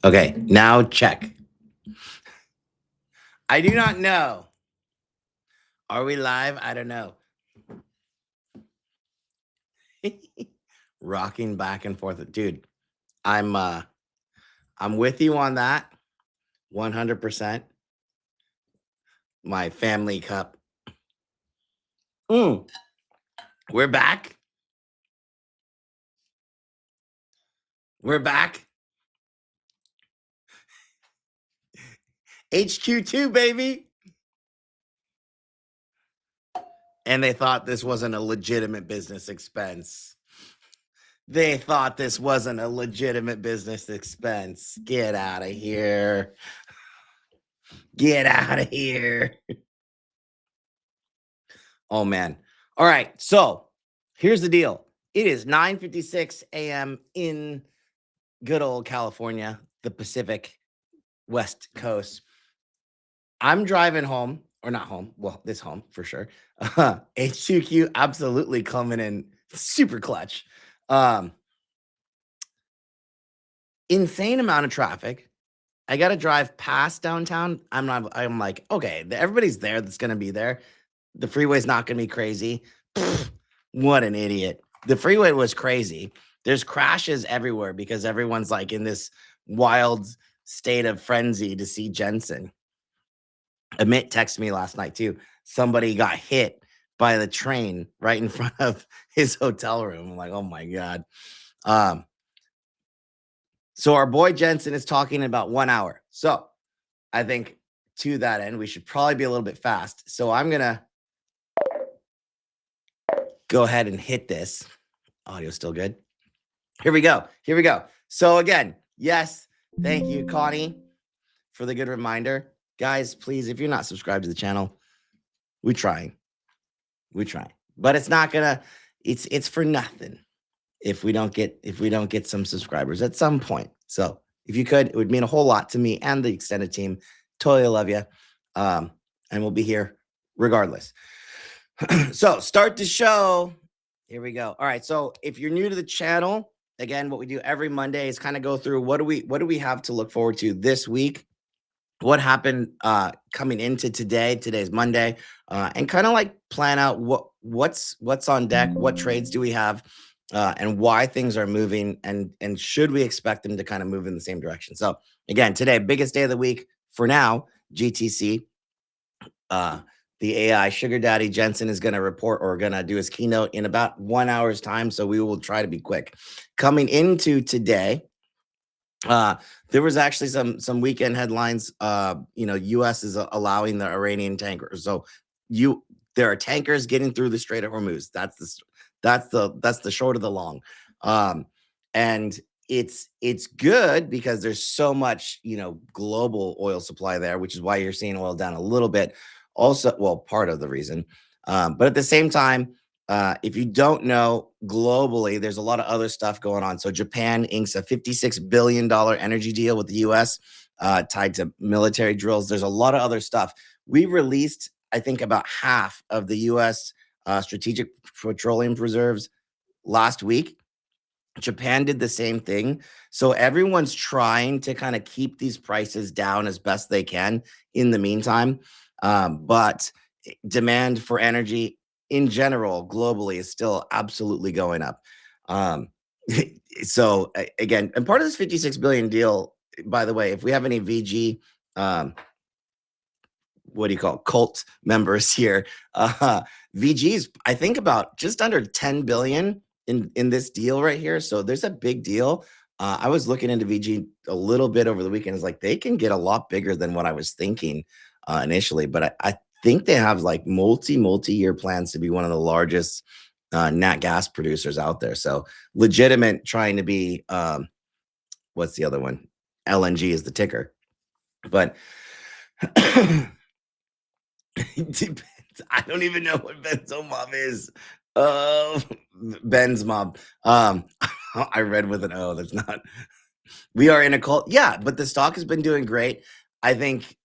Okay, now check. I do not know. Are we live? I don't know. Rocking back and forth. Dude, I'm with you on that. 100%. My family cup. We're back. We're back. HQ2, baby. And they thought this wasn't a legitimate business expense. They thought this wasn't a legitimate business expense. Get out of here. Get out of here. Oh, man. All right. So here's the deal. It is 9:56 a.m. in good old California, the Pacific West Coast. I'm driving home, or not home. Well, this home for sure. H2Q absolutely coming in super clutch. Insane amount of traffic. I got to drive past downtown. I'm like, okay, everybody's there that's going to be there. The freeway's not going to be crazy. Pfft, what an idiot. The freeway was crazy. There's crashes everywhere because everyone's like in this wild state of frenzy to see Jensen. Amit texted me last night too. Somebody got hit by the train right in front of his hotel room. I'm like, oh my God. So our boy Jensen is talking about 1 hour. So I think to that end, we should probably be a little bit fast. So I'm going to go ahead and hit this. Audio still good. Here we go. Here we go. So again, yes, thank you, Connie, for the good reminder. Guys, please, if you're not subscribed to the channel, we're trying. But it's not gonna, it's for nothing if we don't get some subscribers at some point. So if you could, it would mean a whole lot to me and the extended team. Totally love you. And we'll be here regardless. So start the show. Here we go. All right. So if you're new to the channel, again, what we do every Monday is kind of go through what do we have to look forward to this week? What happened coming into today? Today's Monday, and kind of like plan out what's on deck, what trades do we have, and why things are moving, and should we expect them to kind of move in the same direction? So again, today, biggest day of the week for now, GTC. The AI sugar daddy Jensen is going to report or going to do his keynote in about 1 hour's time. So we will try to be quick. Coming into today, there was actually some weekend headlines. U.S. is allowing the Iranian tankers. So there are tankers getting through the Strait of Hormuz. That's the short of the long. And it's good because there's so much, global oil supply there, which is why you're seeing oil down a little bit. Also, well, part of the reason. But at the same time, if you don't know, globally, there's a lot of other stuff going on. So Japan inks a $56 billion energy deal with the U.S. Tied to military drills. There's a lot of other stuff. We released, I think, about half of the U.S. Strategic petroleum reserves last week. Japan did the same thing. So everyone's trying to kind of keep these prices down as best they can in the meantime. But demand for energy in general, globally, is still absolutely going up. So again, and part of this 56 billion deal, by the way, if we have any VG, what do you call cult members here? VG's, I think, about just under 10 billion in this deal right here. So there's a big deal. I was looking into VG a little bit over the weekend. It's like they can get a lot bigger than what I was thinking initially, but I think they have like multi-year plans to be one of the largest nat gas producers out there. So legitimate, trying to be what's the other one? LNG is the ticker, but it depends. I don't even know what Benzo Mob is. Ben's Mob. I read with an O. That's not. We are in a cult. Yeah, but the stock has been doing great. I think.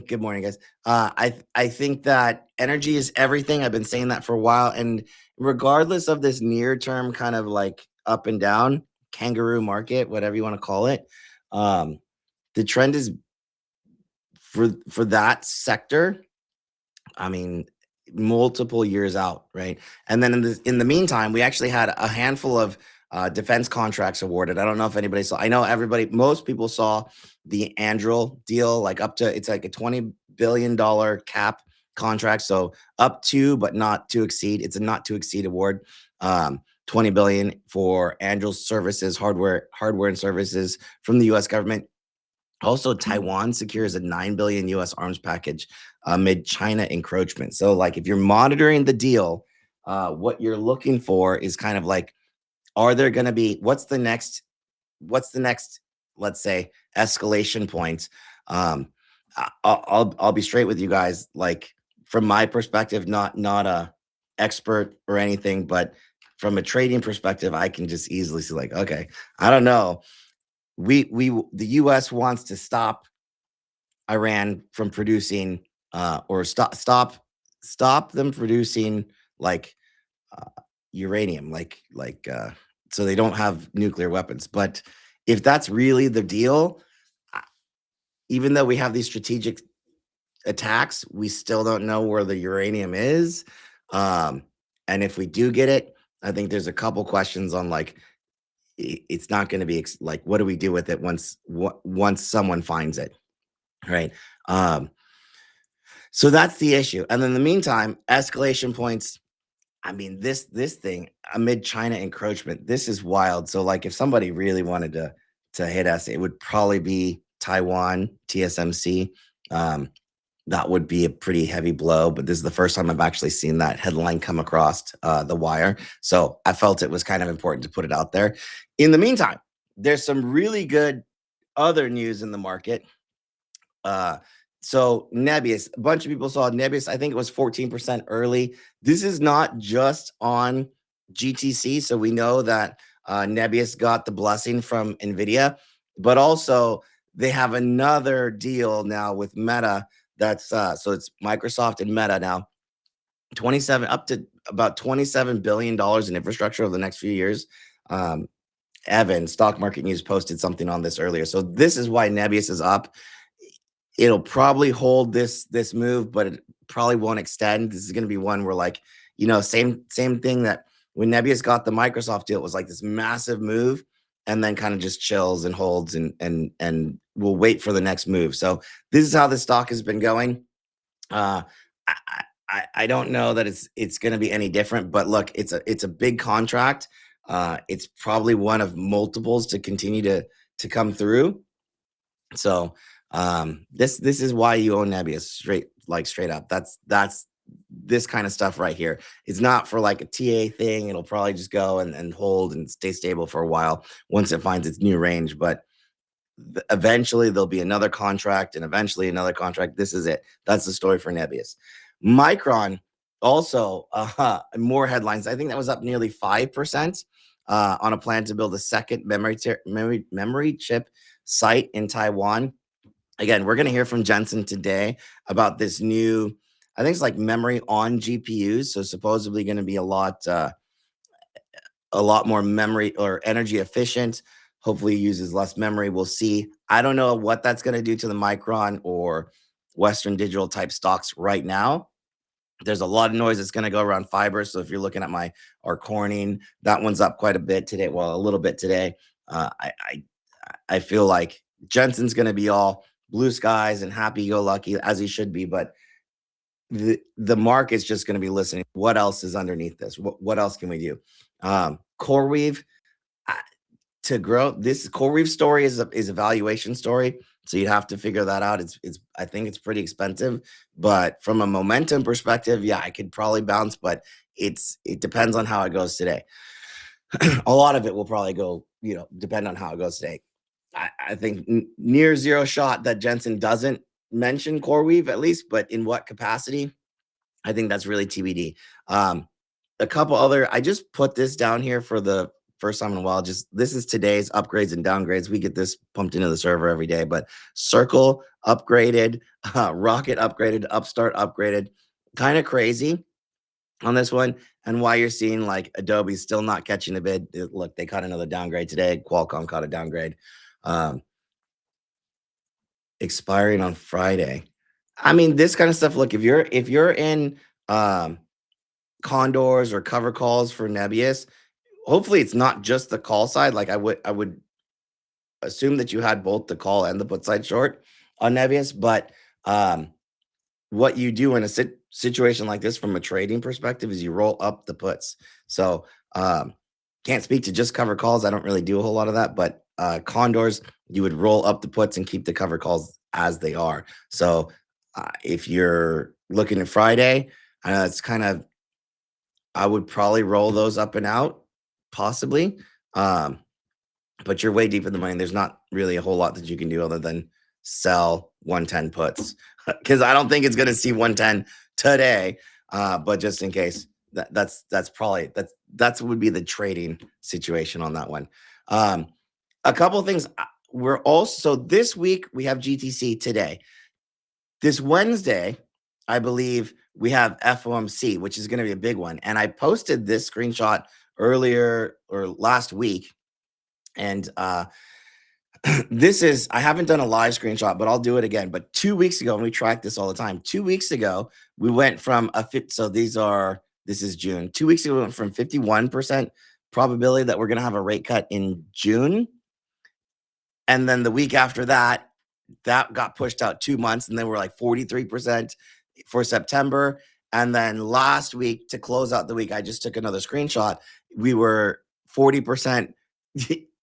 Good morning, guys. I think that energy is everything. I've been saying that for a while, and regardless of this near term kind of like up and down kangaroo market, whatever you want to call it, the trend is for that sector, I mean, multiple years out, right? And then in the meantime, we actually had a handful of defense contracts awarded. I don't know if anybody saw. I know most people saw the Anduril deal, like it's like a $20 billion cap contract. So up to, but not to exceed. It's a not to exceed award. 20 billion for Anduril services, hardware and services from the U.S. government. Also, Taiwan secures a $9 billion U.S. arms package amid China encroachment. So, like, if you're monitoring the deal, what you're looking for is kind of like, are there going to be what's the next, let's say, escalation point? I'll be straight with you guys. Like, from my perspective, not a expert or anything, but from a trading perspective, I can just easily see, like, okay, I don't know. The U.S. wants to stop Iran from producing or stop them producing like uranium, so they don't have nuclear weapons. But if that's really the deal, even though we have these strategic attacks, we still don't know where the uranium is. And if we do get it, I think there's a couple questions on like, it's not going to be like, what do we do with it once someone finds it, right? So that's the issue. And then in the meantime, escalation points. I mean, this thing amid China encroachment, this is wild. So like, if somebody really wanted to hit us, it would probably be Taiwan, TSMC. That would be a pretty heavy blow, but this is the first time I've actually seen that headline come across the wire. So I felt it was kind of important to put it out there. In the meantime, there's some really good other news in the market. So Nebius, a bunch of people saw Nebius. I think it was 14% early. This is not just on GTC. So we know that Nebius got the blessing from Nvidia, but also they have another deal now with Meta. That's so it's Microsoft and Meta now, up to about $27 billion in infrastructure over the next few years. Evan, Stock Market News, posted something on this earlier. So this is why Nebius is up. It'll probably hold this move, but it probably won't extend. This is going to be one where, like, same thing that when Nebius got the Microsoft deal, it was like this massive move, and then kind of just chills and holds and we'll wait for the next move. So this is how the stock has been going. I don't know that it's going to be any different, but look, it's a big contract. It's probably one of multiples to continue to come through. So this is why you own Nebius, straight up. That's this kind of stuff right here. It's not for like a TA thing. It'll probably just go and hold and stay stable for a while once it finds its new range. But eventually there'll be another contract and eventually another contract. This is it. That's the story for Nebius. Micron also more headlines. I think that was up nearly 5% on a plan to build a second memory chip site in Taiwan. Again, we're going to hear from Jensen today about this new, I think it's like memory on GPUs. So supposedly going to be a lot more memory or energy efficient. Hopefully uses less memory. We'll see. I don't know what that's going to do to the Micron or Western Digital type stocks right now. There's a lot of noise that's going to go around fiber. So if you're looking at our Corning, that one's up quite a bit today. Well, a little bit today. I feel like Jensen's going to be all blue skies and happy-go-lucky, as he should be, but the market's just going to be listening. What else is underneath this? What else can we do? CoreWeave, to grow, this CoreWeave story is a valuation story, so you'd have to figure that out. I think it's pretty expensive, but from a momentum perspective, yeah, I could probably bounce, but it depends on how it goes today. A lot of it will probably go, depend on how it goes today. I think near zero shot that Jensen doesn't mention CoreWeave, at least, but in what capacity? I think that's really TBD. A couple other, I just put this down here for the first time in a while. This is today's upgrades and downgrades. We get this pumped into the server every day, but Circle upgraded, Rocket upgraded, Upstart upgraded. Kind of crazy on this one, and why you're seeing like Adobe still not catching the bid. Look, they caught another downgrade today. Qualcomm caught a downgrade. expiring on Friday. I mean, this kind of stuff. Look, if you're in condors or cover calls for Nebius, hopefully it's not just the call side. Like I would assume that you had both the call and the put side short on Nebius, but what you do in a situation like this from a trading perspective is you roll up the puts. So can't speak to just cover calls. I don't really do a whole lot of that, but condors, you would roll up the puts and keep the cover calls as they are. So if you're looking at Friday, I know it's kind of, I would probably roll those up and out, possibly. But you're way deep in the money. There's not really a whole lot that you can do other than sell 110 puts, because I don't think it's going to see 110 today. But just in case, that's probably that's would be the trading situation on that one. A couple of things. We're also this week we have GTC today. This Wednesday, I believe we have FOMC, which is going to be a big one. And I posted this screenshot earlier or last week. And this is, I haven't done a live screenshot, but I'll do it again. But 2 weeks ago, and we track this all the time, 2 weeks ago, we went from so this is June. 2 weeks ago, we went from 51% probability that we're going to have a rate cut in June. And then the week after that, that got pushed out 2 months. And then we're like 43% for September. And then last week, to close out the week, I just took another screenshot. We were 40%,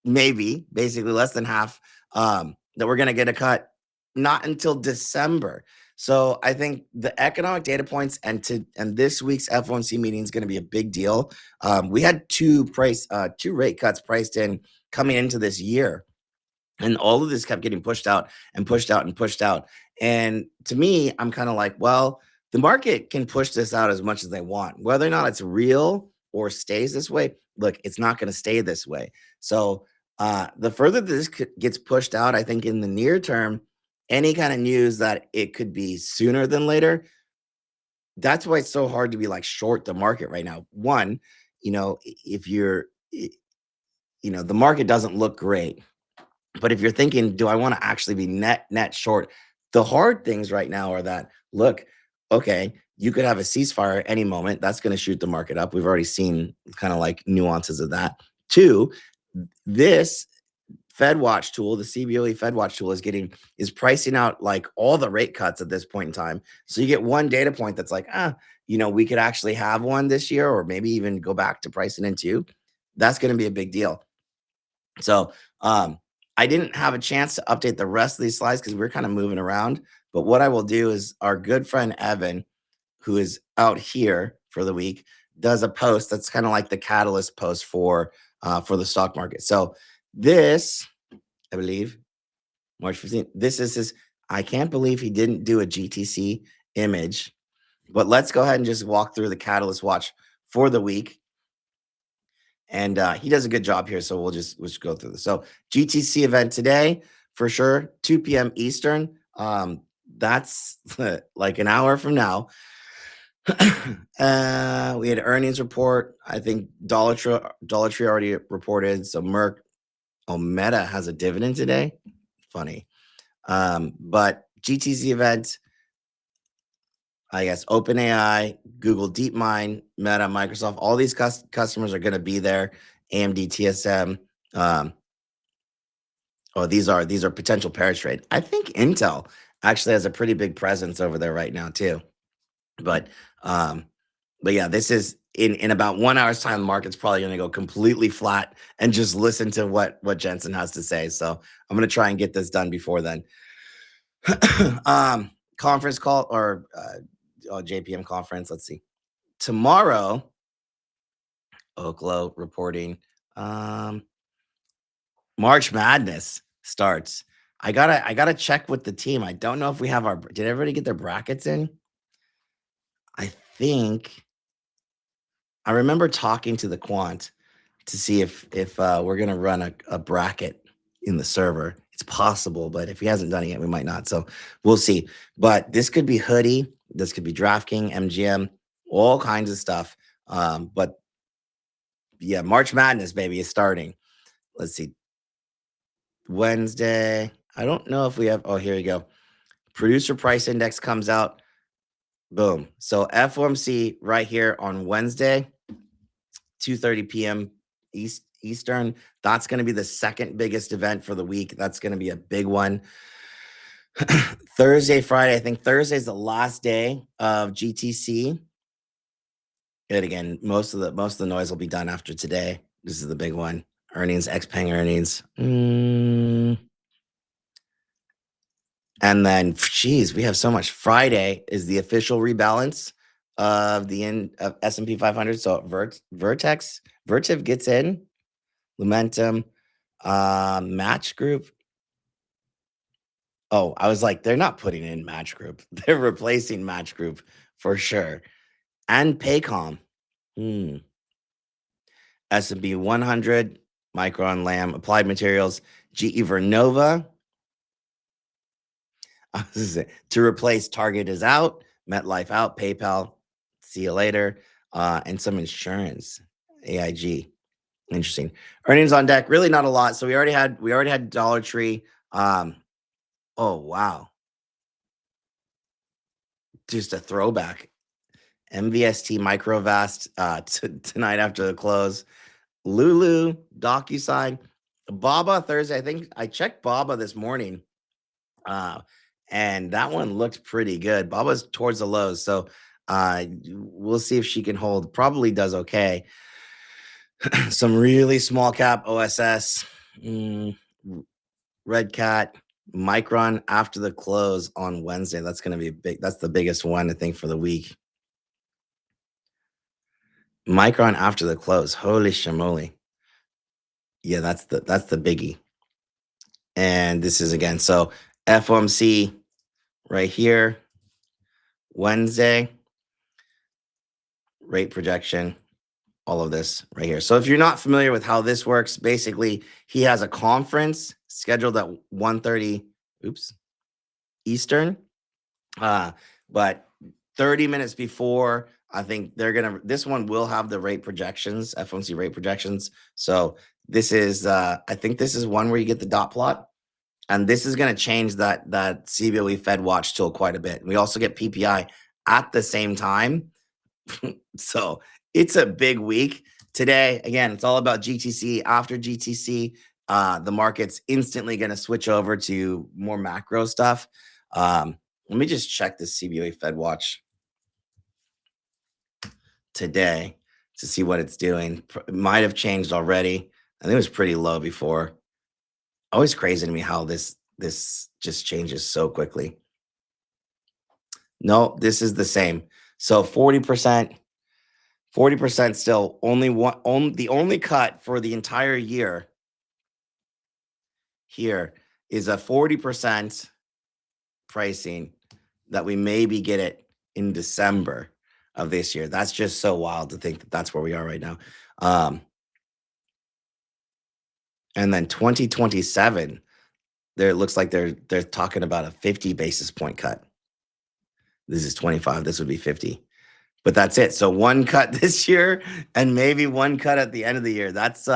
maybe, basically less than half, that we're going to get a cut not until December. So I think the economic data points and this week's FOMC meeting is going to be a big deal. We had two rate cuts priced in coming into this year. And all of this kept getting pushed out and pushed out and pushed out. And to me, I'm kind of like, well, the market can push this out as much as they want. Whether or not it's real or stays this way, look, it's not going to stay this way. So the further this gets pushed out, I think in the near term, any kind of news that it could be sooner than later, that's why it's so hard to be like short the market right now. One, if you're, the market doesn't look great. But if you're thinking, do I want to actually be net short? The hard things right now are that, look, okay, you could have a ceasefire at any moment. That's going to shoot the market up. We've already seen kind of like nuances of that. Two, this FedWatch tool, the CBOE FedWatch tool is pricing out like all the rate cuts at this point in time. So you get one data point that's like, we could actually have one this year, or maybe even go back to pricing in two. That's going to be a big deal. So, I didn't have a chance to update the rest of these slides because we're kind of moving around. But what I will do is our good friend Evan, who is out here for the week, does a post that's kind of like the catalyst post for the stock market. So this, I believe, March 15th, this is his, I can't believe he didn't do a GTC image. But let's go ahead and just walk through the catalyst watch for the week. And he does a good job here, so we'll just go through this. So GTC event today, for sure, 2 p.m. Eastern. That's like an hour from now. We had earnings report. I think Dollar Tree already reported. So Meta has a dividend today. Funny. But GTC event, I guess OpenAI, Google DeepMind, Meta, Microsoft, all these customers are going to be there. AMD, TSM. These are potential pair trade. I think Intel actually has a pretty big presence over there right now too. But yeah, this is in about 1 hour's time. The market's probably going to go completely flat and just listen to what Jensen has to say. So I'm going to try and get this done before then. Conference call or JPM conference. Let's see. Tomorrow, Oklo reporting. March Madness starts. I gotta check with the team. I don't know if we have did everybody get their brackets in? I think I remember talking to the quant to see if we're gonna run a bracket in the server. It's possible, but if he hasn't done it yet, we might not. So we'll see. But this could be hoodie. This could be DraftKings, MGM, all kinds of stuff. But yeah, March Madness, baby, is starting. Let's see. Wednesday. I don't know if we have, oh, here you go. Producer price index comes out. Boom. So FOMC right here on Wednesday, 2:30 p.m. Eastern. That's going to be the second biggest event for the week. That's going to be a big one. Thursday, Friday. I think Thursday is the last day of GTC. And again, most of the noise will be done after today. This is the big one. Earnings, ex-peng earnings. And then, geez, we have so much. Friday is the official rebalance of the end of S&P 500. So Vertiv gets in, Lumentum, Match Group. Oh, I was like, they're not putting in Match Group. They're replacing Match Group for sure. And Paycom. S&P 100, Micron, Lam, Applied Materials, GE Vernova. To replace Target is out, MetLife out, PayPal, see you later, and some insurance, AIG. Interesting. Earnings on deck, really not a lot. So we already had Dollar Tree. Oh wow, just a throwback. MVST, Microvast tonight after the close. Lulu, DocuSign, Baba Thursday. I think I checked Baba this morning. And that one looked pretty good. Baba's towards the lows. So we'll see if she can hold. Probably does okay. Some really small cap OSS, Red Cat, Micron after the close on Wednesday. That's going to be big. That's the biggest one, I think, for the week. Micron after the close. Holy shamoly. Yeah, that's the biggie. And this is again. So FOMC right here. Wednesday. Rate projection. All of this right here. So if you're not familiar with how this works, basically he has a conference scheduled at 1:30 Eastern. But 30 minutes before, I think this one will have the rate projections, FOMC rate projections. So this is, I think this is one where you get the dot plot. And this is going to change that CME FedWatch tool quite a bit. We also get PPI at the same time. So it's a big week. Today, again, it's all about GTC. After GTC, the market's instantly going to switch over to more macro stuff. Let me just check the CBOE FedWatch today to see what it's doing. It might have changed already. I think it was pretty low before. Always crazy to me how this just changes so quickly. No, this is the same. So 40%. 40% still the only cut for the entire year here is a 40% pricing that we maybe get it in December of this year. That's just so wild to think that that's where we are right now. And then 2027, it looks like they're talking about a 50 basis point cut. This is 25. This would be 50. But that's it. So one cut this year and maybe one cut at the end of the year. That's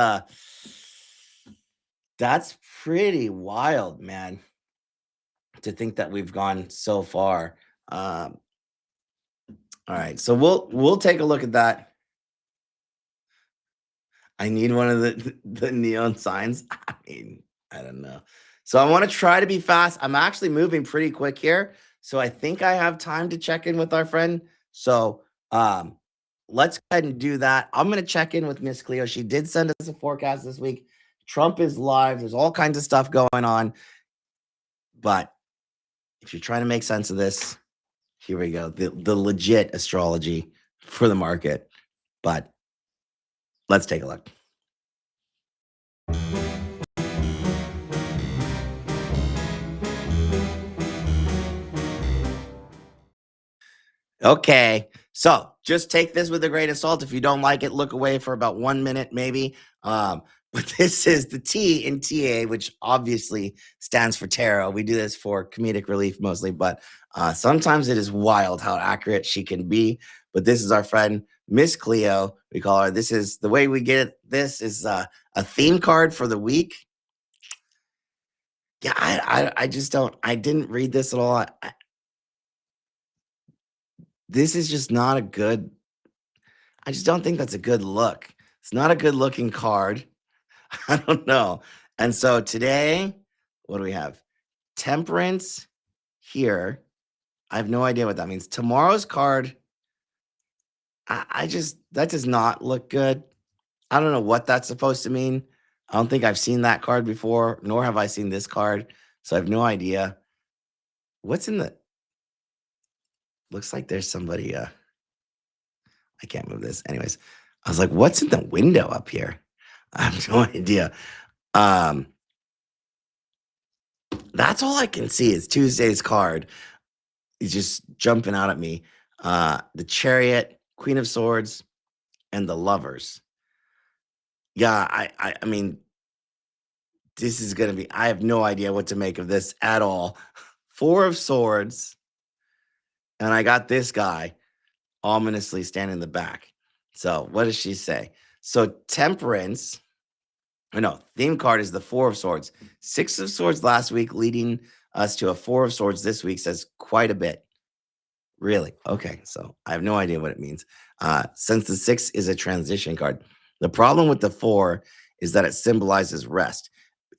pretty wild, man, to think that we've gone so far. All right. So we'll take a look at that. I need one of the neon signs. I mean, I don't know. So I want to try to be fast. I'm actually moving pretty quick here. So I think I have time to check in with our friend. So let's go ahead and do that. I'm going to check in with Miss Cleo. She did send us a forecast this week. Trump is live. There's all kinds of stuff going on. But if you're trying to make sense of this, here we go. The legit astrology for the market. But let's take a look. Okay, so just take this with a grain of salt. If you don't like it, look away for about 1 minute, maybe. But this is the T in TA, which obviously stands for tarot. We do this for comedic relief mostly, but sometimes it is wild how accurate she can be. But this is our friend, Miss Cleo. We call her. This is the way we get it. This is a theme card for the week. Yeah, I just don't. I didn't read this at all. This is just not a good. I just don't think that's a good look. It's not a good looking card. I don't know. And so today, what do we have? Temperance here. I have no idea what that means. Tomorrow's card, I just, that does not look good. I don't know what that's supposed to mean. I don't think I've seen that card before, nor have I seen this card. So I have no idea. What's in the, looks like there's somebody, I can't move this. Anyways, I was like, what's in the window up here? I have no idea. Um, that's all I can see is Tuesday's card. He's just jumping out at me. The Chariot, Queen of Swords, and the Lovers. Yeah, I mean, this is gonna be. I have no idea what to make of this at all. Four of Swords, and I got this guy ominously standing in the back. So what does she say? So Temperance. Or no, theme card is the Four of Swords. Six of Swords last week, leading us to a Four of Swords this week. Says quite a bit. Really? Okay. So I have no idea what it means. Since the 6 is a transition card, the problem with the 4 is that it symbolizes rest.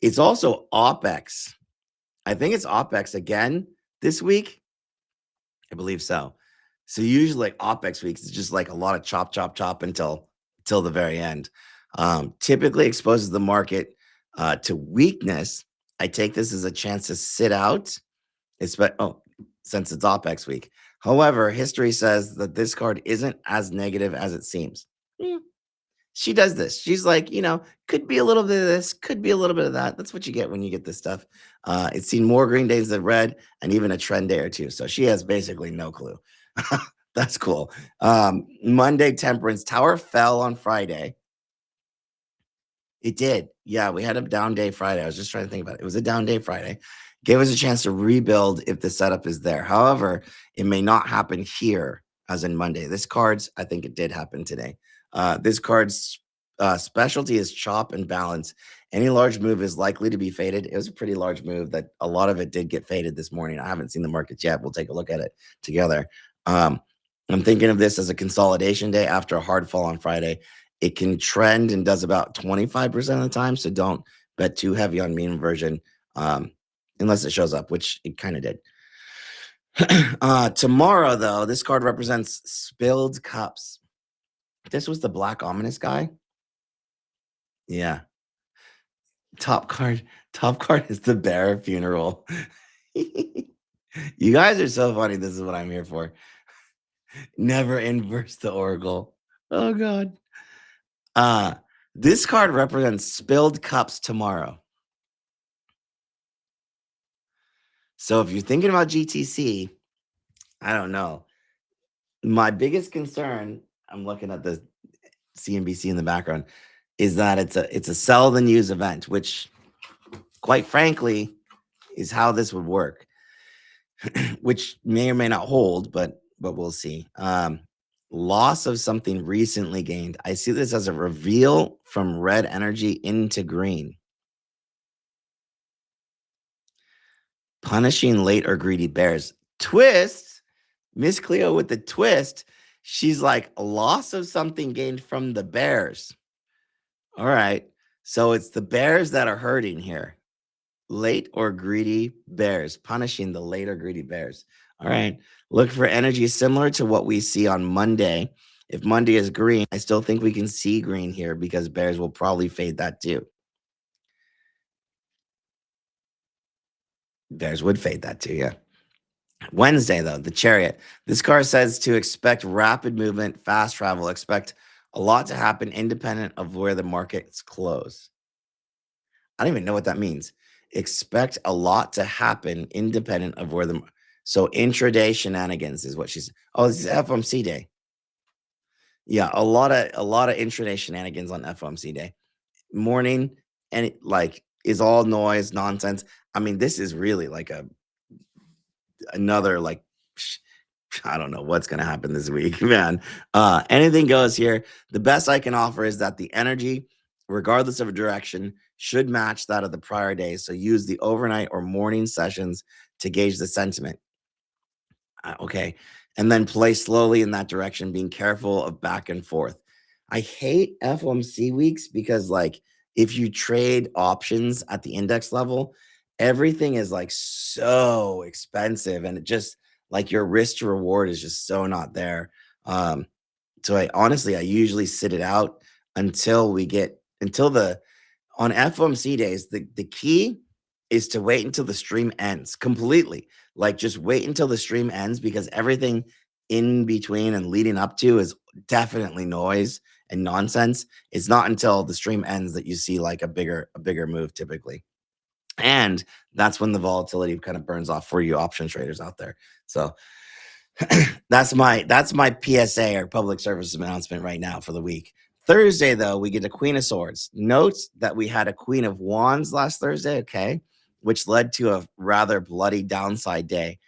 It's also OPEX. I think it's OPEX again this week. I believe so. So usually like OPEX weeks is just like a lot of chop, chop, chop until the very end. Typically exposes the market to weakness. I take this as a chance to sit out. Since it's OPEX week. However, history says that this card isn't as negative as it seems. She does this. She's like, could be a little bit of this, could be a little bit of that. That's what you get when you get this stuff. It's seen more green days than red and even a trend day or two. So she has basically no clue. That's cool. Monday, Temperance Tower fell on Friday. It did. Yeah, we had a down day Friday. I was just trying to think about it. It was a down day Friday. Gave us a chance to rebuild if the setup is there. However, it may not happen here as in Monday. This card's, I think it did happen today. This card's specialty is chop and balance. Any large move is likely to be faded. It was a pretty large move that a lot of it did get faded this morning. I haven't seen the markets yet. We'll take a look at it together. I'm thinking of this as a consolidation day after a hard fall on Friday. It can trend and does about 25% of the time. So don't bet too heavy on mean inversion unless it shows up, which it kind of did. Tomorrow, though, this card represents spilled cups. This was the black ominous guy. Yeah. Top card is the bear funeral. You guys are so funny. This is what I'm here for. Never inverse the oracle. Oh, God. This card represents spilled cups tomorrow. So if you're thinking about GTC, I don't know. My biggest concern, I'm looking at the CNBC in the background, is that it's a sell then use event, which quite frankly is how this would work, which may or may not hold, but we'll see. Loss of something recently gained. I see this as a reveal from red energy into green. Punishing late or greedy bears. Twist, Miss Cleo with the twist. She's like, a loss of something gained from the bears. All right. So it's the bears that are hurting here. Late or greedy bears, punishing the late or greedy bears. All right. Look for energy similar to what we see on Monday. If Monday is green, I still think we can see green here because bears will probably fade that too. Bears would fade that too, yeah. Wednesday, though, the Chariot. This card says to expect rapid movement, fast travel. Expect a lot to happen independent of where the markets close. I don't even know what that means. Expect a lot to happen independent of where the so intraday shenanigans is what she's. Oh, this is FOMC day. Yeah, a lot of intraday shenanigans on FOMC day. Morning and it like is all noise, nonsense. I mean, this is really like another like I don't know what's going to happen this week, man. Anything goes here. The best I can offer is that the energy regardless of a direction, should match that of the prior day. So use the overnight or morning sessions to gauge the sentiment. Okay. And then play slowly in that direction, being careful of back and forth. I hate FOMC weeks because, like, if you trade options at the index level, everything is like so expensive, and it just like your risk to reward is just so not there. So I usually sit it out until the on FOMC days. The key is to wait until the stream ends completely. Like, just wait until the stream ends, because everything in between and leading up to is definitely noise and nonsense. It's not until the stream ends that you see like a bigger move typically. And that's when the volatility kind of burns off for you option traders out there. So that's my PSA or public service announcement right now for the week. Thursday, though, we get a Queen of Swords. Note that we had a Queen of Wands last Thursday, okay, which led to a rather bloody downside day.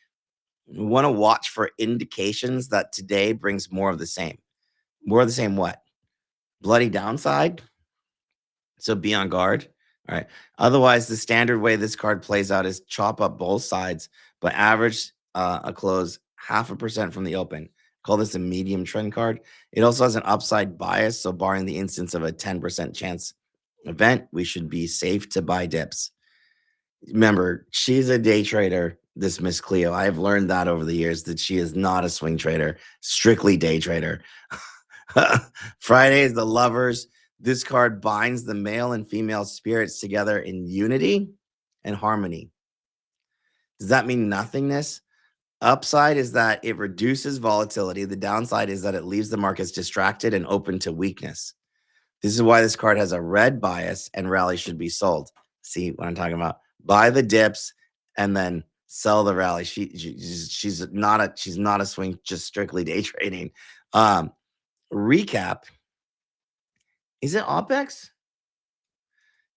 We want to watch for indications that today brings more of the same. More of the same what? Bloody downside? So be on guard. All right. Otherwise, the standard way this card plays out is chop up both sides, but average a close 0.5% from the open. Call this a medium trend card. It also has an upside bias, so barring the instance of a 10% chance event, we should be safe to buy dips. Remember, she's a day trader, this Miss Cleo. I have learned that over the years, that she is not a swing trader, strictly day trader. Friday is the Lovers. This card binds the male and female spirits together in unity and harmony. Does that mean nothingness? Upside is that it reduces volatility. The downside is that it leaves the markets distracted and open to weakness. This is why this card has a red bias and rally should be sold. See what I'm talking about? Buy the dips and then sell the rally. She's not a swing, just strictly day trading. Recap. Is it OPEX?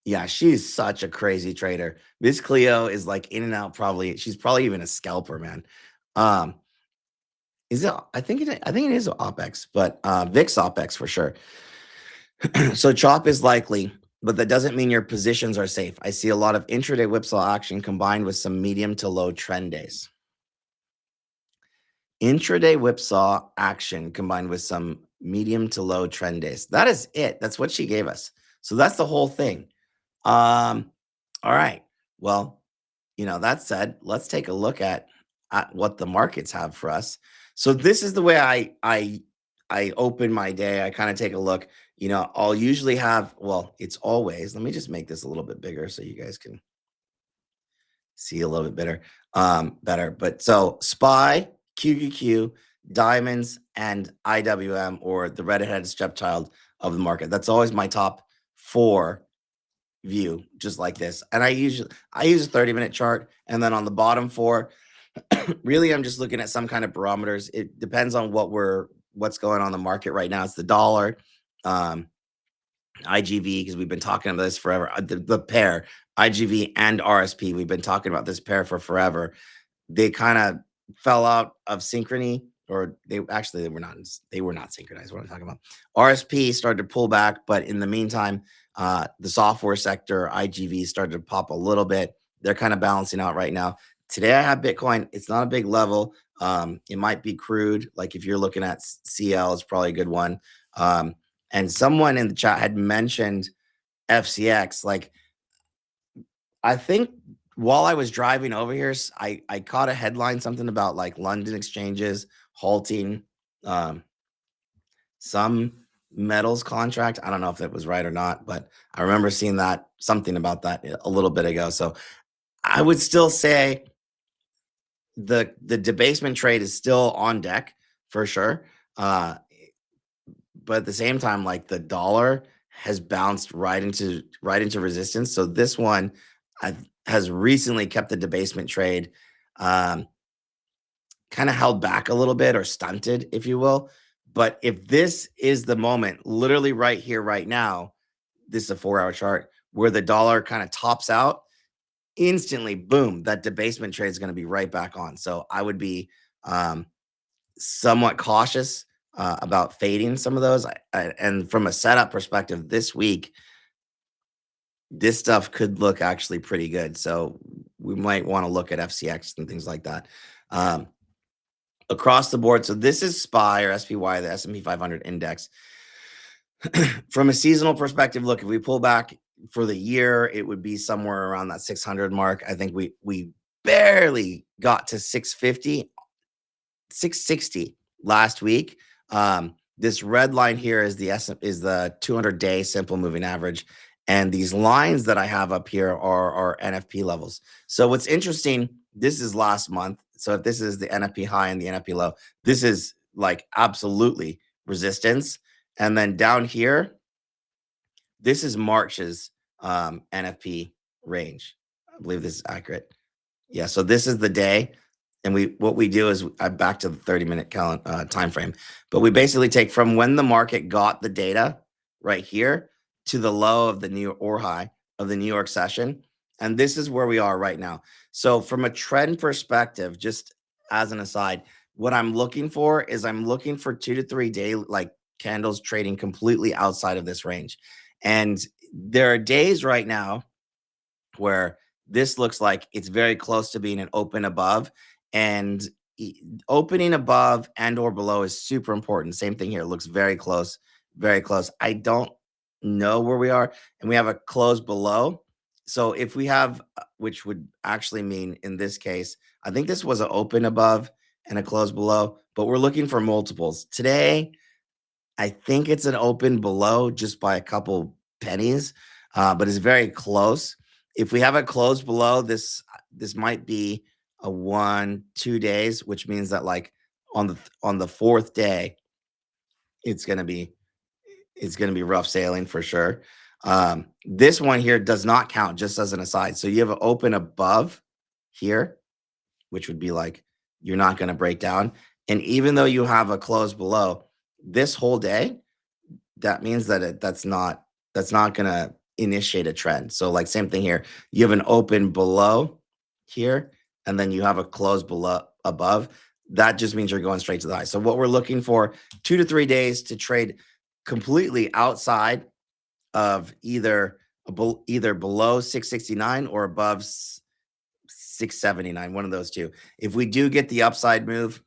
Yeah, she's such a crazy trader. Miss Cleo is like in and out. She's probably even a scalper, man. Is it? I think it is OPEX, but VIX OPEX for sure. So chop is likely, but that doesn't mean your positions are safe. I see a lot of intraday whipsaw action combined with some medium to low trend days. Intraday whipsaw action combined with some medium to low trend days. That is it. That's what she gave us. So that's the whole thing. All right. Well, that said, let's take a look at what the markets have for us. So this is the way I open my day. I kind of take a look. I'll usually have, it's always, let me just make this a little bit bigger so you guys can see a little bit better. But so SPY, QQQ, diamonds, and IWM, or the red-headed stepchild of the market. That's always my top 4 view, just like this. And I use a 30-minute chart, and then on the bottom 4, really I'm just looking at some kind of barometers. It depends on what's going on in the market right now. It's the dollar, IGV, because we've been talking about this forever. The pair, IGV and RSP, we've been talking about this pair for forever. They kind of fell out of synchrony, or they were not synchronized. What I'm talking about. RSP started to pull back, but in the meantime, the software sector, IGV, started to pop a little bit. They're kind of balancing out right now. Today I have Bitcoin. It's not a big level. It might be crude. Like if you're looking at CL, it's probably a good one. And someone in the chat had mentioned FCX. Like, I think while I was driving over here, I caught a headline, something about like London exchanges halting some metals contract. I don't know if that was right or not, but I remember seeing something about that a little bit ago. So I would still say the debasement trade is still on deck for sure. But at the same time, like the dollar has bounced right into resistance. So this one has recently kept the debasement trade kind of held back a little bit, or stunted, if you will. But if this is the moment, literally right here, right now, this is a 4-hour chart where the dollar kind of tops out, instantly, boom, that debasement trade is going to be right back on. So I would be somewhat cautious about fading some of those. And from a setup perspective, this week, this stuff could look actually pretty good. So we might want to look at FCX and things like that. Across the board. So this is SPY or SPY, the S&P 500 index. From a seasonal perspective, look, if we pull back for the year, it would be somewhere around that 600 mark. I think we barely got to 650, 660 last week. This red line here is the 200-day simple moving average. And these lines that I have up here are NFP levels. So what's interesting, this is last month. So if this is the NFP high and the NFP low, this is like absolutely resistance. And then down here, this is March's NFP range. I believe this is accurate. Yeah, so this is the day. And what we do is I'm back to the 30-minute time frame. But we basically take from when the market got the data right here to the low of the high of the New York session. And this is where we are right now. So from a trend perspective, just as an aside, what I'm looking for is I'm looking for 2 to 3 day candles trading completely outside of this range. And there are days right now where this looks like it's very close to being an open above, and opening above and or below is super important. Same thing here. It looks very close, very close. I don't know where we are, and we have a close below. So if we have, which would actually mean in this case, I think this was an open above and a close below, but we're looking for multiples. Today, I think it's an open below just by a couple pennies, but it's very close. If we have a close below, this might be a 1-2 days, which means that on the fourth day, it's gonna be rough sailing for sure. This one here does not count, just as an aside. So you have an open above here, which would be like you're not going to break down. And even though you have a close below this whole day, that means that that's not going to initiate a trend. So same thing here. You have an open below here, and then you have a close below above. That just means you're going straight to the high. So what we're looking for, 2 to 3 days to trade completely outside of either below 669 or above 679, one of those two. If we do get the upside move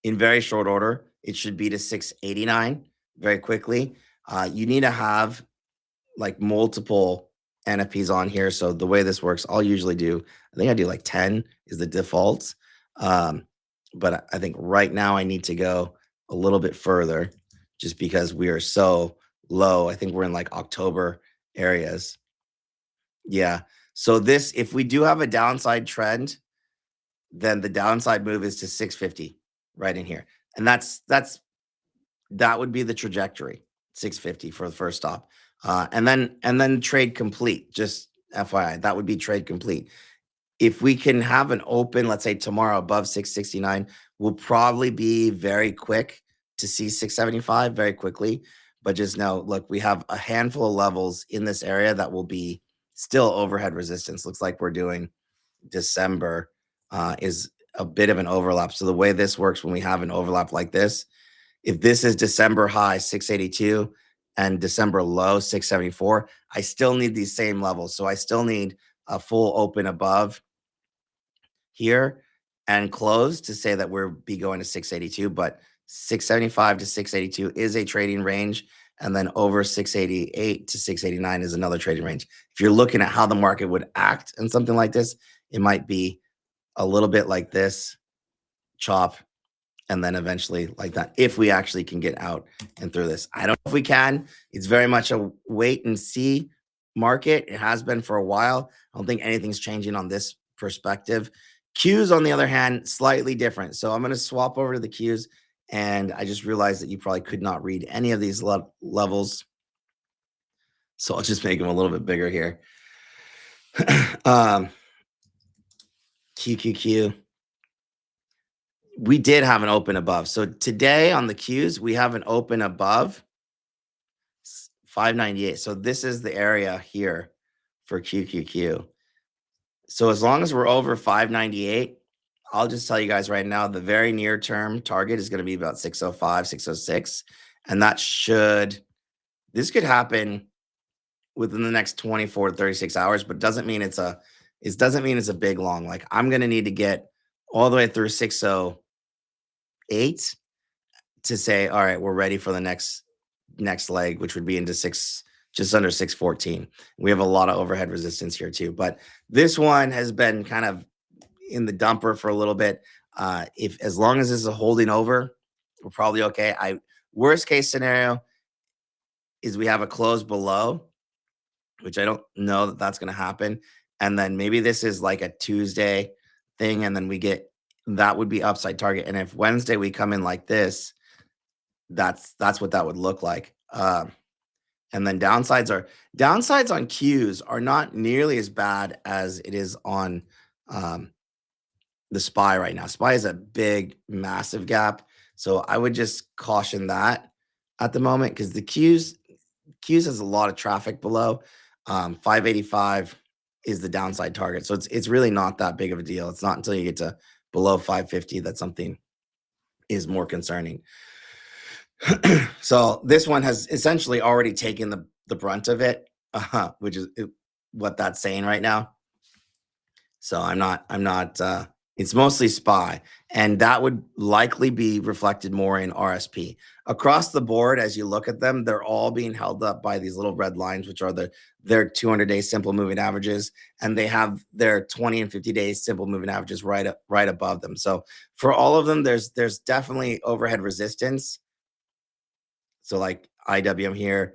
in very short order, it should be to 689 very quickly. You need to have multiple NFPs on here. So the way this works, I'll usually do, I think I do 10 is the default. But I think right now I need to go a little bit further just because we are so low. I think we're in October areas. Yeah. So this, if we do have a downside trend, then the downside move is to 650 right in here. And that would be the trajectory, 650 for the first stop. And then trade complete, just FYI, that would be trade complete. If we can have an open, let's say tomorrow above 669, we'll probably be very quick to see 675 very quickly. But just know, look, we have a handful of levels in this area that will be still overhead resistance. Looks like we're doing December is a bit of an overlap. So the way this works when we have an overlap like this, if this is December high 682 and December low 674, I still need these same levels. So I still need a full open above here and close to say that we'll be going to 682, but 675 to 682 is a trading range. And then over 688 to 689 is another trading range. If you're looking at how the market would act in something like this, it might be a little bit like this, chop, and then eventually like that, if we actually can get out and through this. I don't know if we can. It's very much a wait and see market. It has been for a while. I don't think anything's changing on this perspective. Qs, on the other hand, slightly different. So I'm going to swap over to the Qs. And I just realized that you probably could not read any of these levels. So I'll just make them a little bit bigger here. QQQ. We did have an open above. So today on the Qs, we have an open above 598. So this is the area here for QQQ. So as long as we're over 598, I'll just tell you guys right now, the very near term target is going to be about 605, 606. And this could happen within the next 24 to 36 hours, but doesn't mean it's a big long. Like I'm going to need to get all the way through 608 to say, all right, we're ready for the next leg, which would be into just under 614. We have a lot of overhead resistance here too, but this one has been kind of in the dumper for a little bit. If as long as this is holding over, we're probably okay. Worst case scenario is we have a close below, which I don't know that that's going to happen. And then maybe this is like a Tuesday thing, and then that would be upside target. And if Wednesday we come in like this, that's what that would look like. And then downsides on Qs are not nearly as bad as it is on the SPY right now. SPY is a big, massive gap. So I would just caution that at the moment, because the Qs has a lot of traffic below. 585 is the downside target. So it's really not that big of a deal. It's not until you get to below 550 that something is more concerning. So this one has essentially already taken the brunt of it, which is what that's saying right now. So I'm not, it's mostly SPY, and that would likely be reflected more in RSP. Across the board, as you look at them, they're all being held up by these little red lines, which are their 200-day simple moving averages, and they have their 20 and 50-day simple moving averages right above them. So for all of them, there's definitely overhead resistance. So like IWM here,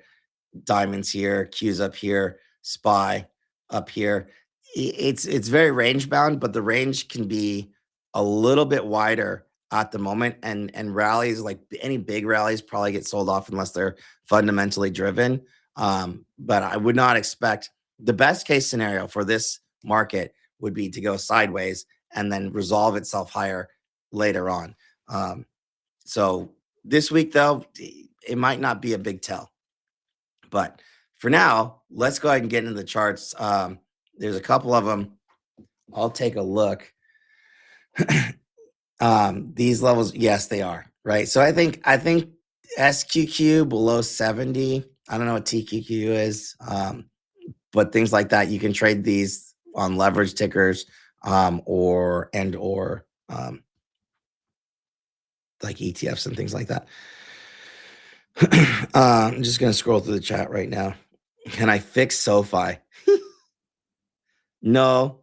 diamonds here, Qs up here, SPY up here. It's very range bound, but the range can be a little bit wider at the moment, and rallies, like any big rallies, probably get sold off unless they're fundamentally driven. But I would not expect, the best case scenario for this market would be to go sideways and then resolve itself higher later on. So this week though, it might not be a big tell. But for now, let's go ahead and get into the charts. There's a couple of them. I'll take a look. These levels, yes, they are, right? So I think SQQ below 70. I don't know what TQQ is, but things like that, you can trade these on leverage tickers, or like ETFs and things like that. I'm just going to scroll through the chat right now. Can I fix SoFi? No.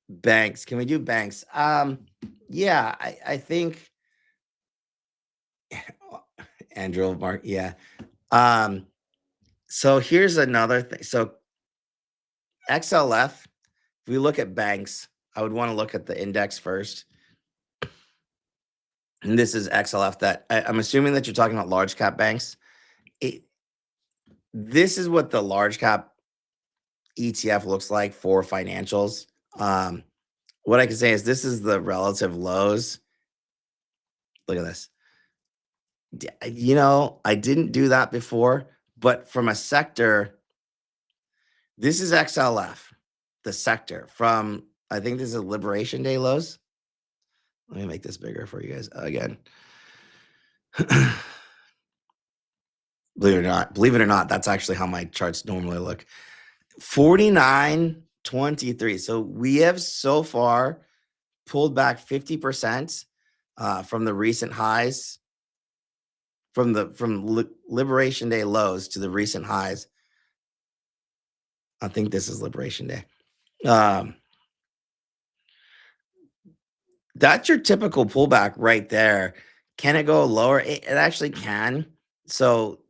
Banks. Can we do banks? Yeah, I think Andrew, Mark, yeah. So here's another thing. So XLF, if we look at banks, I would want to look at the index first. And this is XLF that I'm assuming that you're talking about large cap banks. This is what the large cap ETF looks like for financials. What I can say is this is the relative lows. Look at this. You know, I didn't do that before, but from a sector, this is XLF, the sector from, I think this is Liberation Day lows. Let me make this bigger for you guys again. Believe it or not, that's actually how my charts normally look. 49.23. So we have so far pulled back 50% from the recent highs, from Liberation Day lows to the recent highs. I think this is Liberation Day. That's your typical pullback right there. Can it go lower? It actually can. So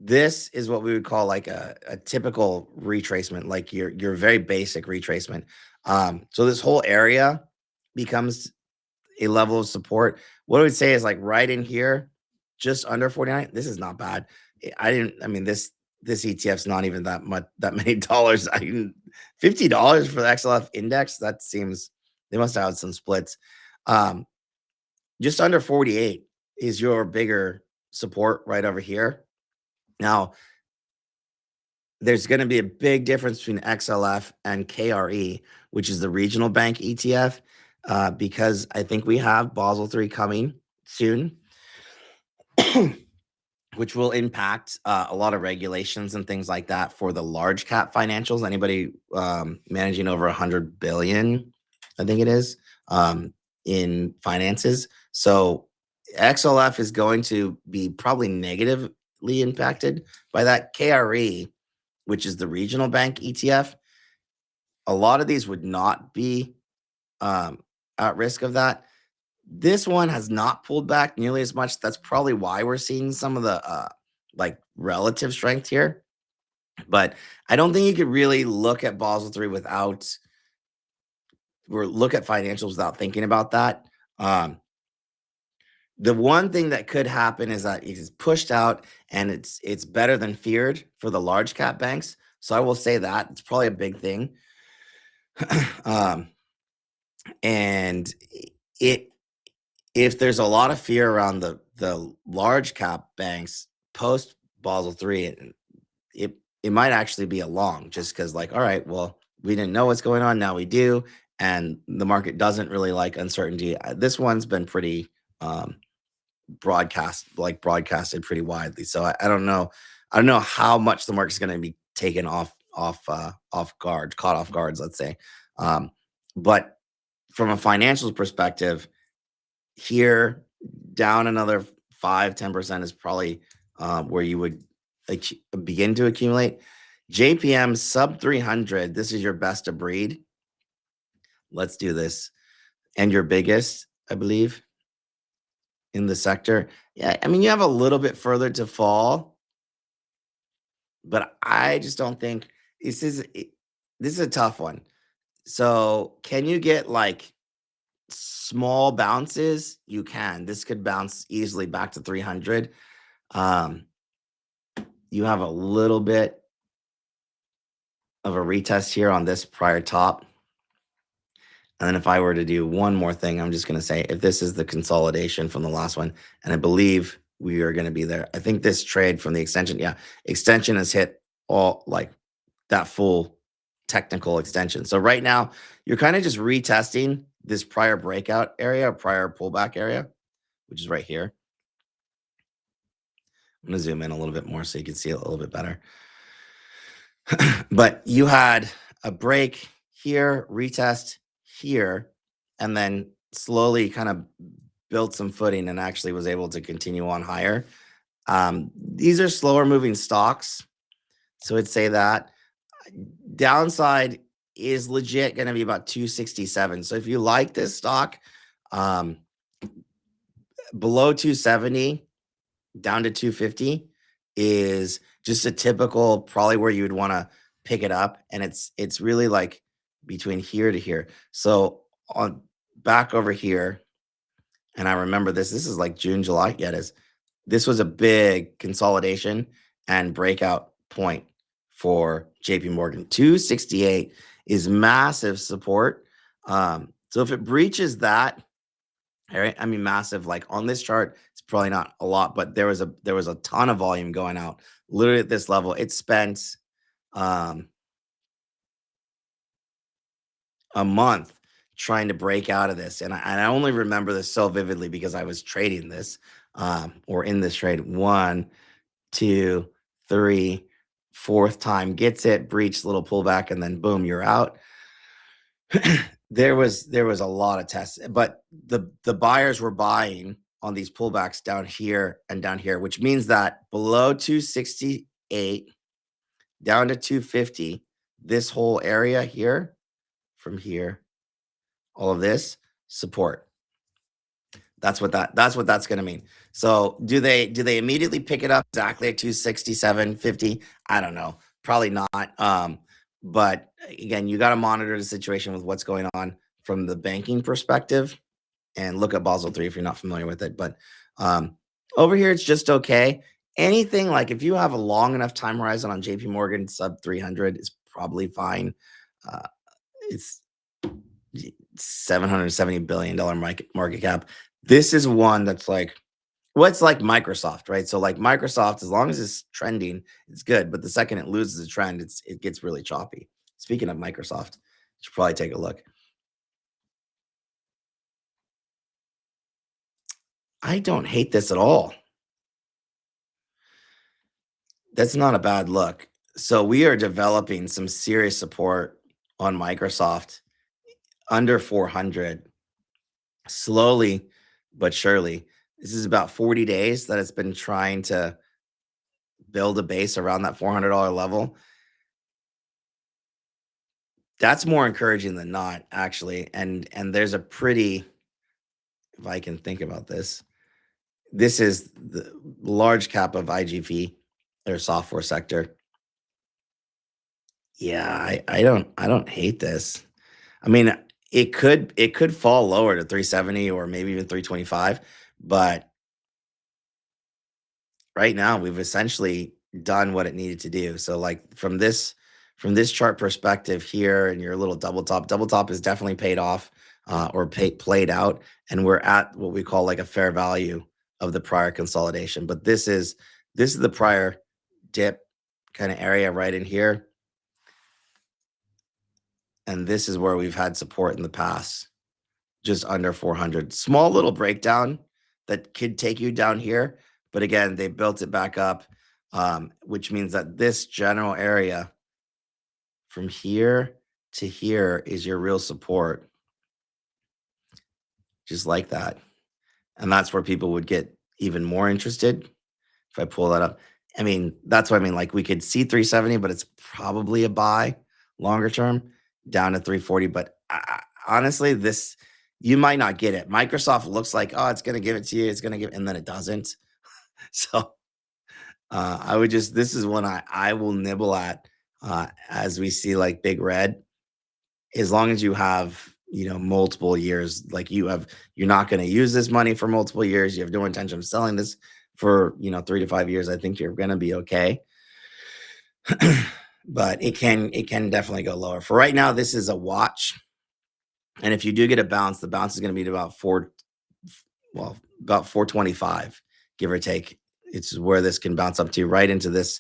this is what we would call like a typical retracement, like your very basic retracement. So this whole area becomes a level of support. What I would say is like right in here, just under 49. This is not bad. This ETF's not even that many dollars. $50 for the XLF index. That seems, they must have had some splits. Just under 48 is your bigger support right over here. Now, there's going to be a big difference between XLF and KRE, which is the regional bank ETF, because I think we have Basel III coming soon. which will impact a lot of regulations and things like that for the large cap financials. Anybody managing over 100 billion, I think it is, in finances. So XLF is going to be probably negatively impacted by that. KRE, which is the regional bank ETF, a lot of these would not be at risk of that. This one has not pulled back nearly as much. That's probably why we're seeing some of the like relative strength here. But I don't think you could really look at Basel III without, or look at financials without thinking about that. The one thing that could happen is that it's pushed out and it's better than feared for the large cap banks. So I will say that it's probably a big thing. And if there's a lot of fear around the large cap banks post Basel III, it might actually be a long, just because, like, all right, well, we didn't know what's going on, now we do, and the market doesn't really like uncertainty. This one's been pretty broadcasted pretty widely. So I don't know how much the market's going to be taken off guard, caught off guards, let's say. But from a financials perspective, here down another 5-10% is probably where you would begin to accumulate. JPM sub 300, this is your best of breed. Let's do this. And your biggest, I believe, in the sector. Yeah, I mean, you have a little bit further to fall, but I just don't think this is a tough one. So can you get like small bounces? You can. This could bounce easily back to 300. You have a little bit of a retest here on this prior top. And then if I were to do one more thing, I'm just going to say, if this is the consolidation from the last one, and I believe we are going to be there. I think this trade from the extension, extension has hit all like that full technical extension. So right now you're kind of just retesting this prior breakout area, prior pullback area, which is right here. I'm going to zoom in a little bit more so you can see it a little bit better. But you had a break here, retest here, and then slowly kind of built some footing and actually was able to continue on higher. These are slower moving stocks. So I'd say that downside is legit going to be about 267. So if you like this stock, below 270 down to 250 is just a typical, probably where you would want to pick it up. And it's really like between here to here. So on back over here, and I remember this is like June, July. Yeah, it is. This was a big consolidation and breakout point for JP Morgan. 268 is massive support. So if it breaches that, all right, I mean, massive, like on this chart, it's probably not a lot, but there was a ton of volume going out literally at this level. It spent a month trying to break out of this. And I only remember this so vividly because I was trading this or in this trade. 1, 2, 3, fourth time gets it, breached, little pullback, and then boom, you're out. There was a lot of tests, but the buyers were buying on these pullbacks down here and down here, which means that below 268 down to 250, this whole area here, from here, all of this support. That's what that's going to mean. So do they immediately pick it up exactly at 267.50? I don't know. Probably not. But again, you got to monitor the situation with what's going on from the banking perspective and look at Basel III if you're not familiar with it. But over here, it's just okay. Anything like if you have a long enough time horizon on JP Morgan, sub 300 is probably fine. It's $770 billion market cap. This is one that's like, what's like Microsoft, right? So like Microsoft, as long as it's trending, it's good. But the second it loses a trend, it gets really choppy. Speaking of Microsoft, you should probably take a look. I don't hate this at all. That's not a bad look. So we are developing some serious support on Microsoft under 400, slowly but surely. This is about 40 days that it's been trying to build a base around that $400 level. That's more encouraging than not, actually. And there's a pretty, if I can think about this, this is the large cap of IGV, or software sector. Yeah, I don't hate this. I mean, it could fall lower to 370 or maybe even 325, but right now we've essentially done what it needed to do. So like from this chart perspective here, and your little double top is definitely paid off, or played out, and we're at what we call like a fair value of the prior consolidation. But this is the prior dip kind of area right in here. And this is where we've had support in the past, just under 400. Small little breakdown that could take you down here. But again, they built it back up, which means that this general area from here to here is your real support, just like that. And that's where people would get even more interested if I pull that up. I mean, that's what I mean. Like we could see 370, but it's probably a buy longer term down to 340. But honestly, this, you might not get it. Microsoft looks like, oh, it's going to give it to you. It's going to give, and then it doesn't. So I would just, this is one I will nibble at as we see like big red, as long as you have, multiple years, like you're not going to use this money for multiple years. You have no intention of selling this for, 3 to 5 years. I think you're going to be okay. But it can definitely go lower. For right now, this is a watch. And if you do get a bounce, the bounce is going to be about 425, give or take. It's where this can bounce up to, right into this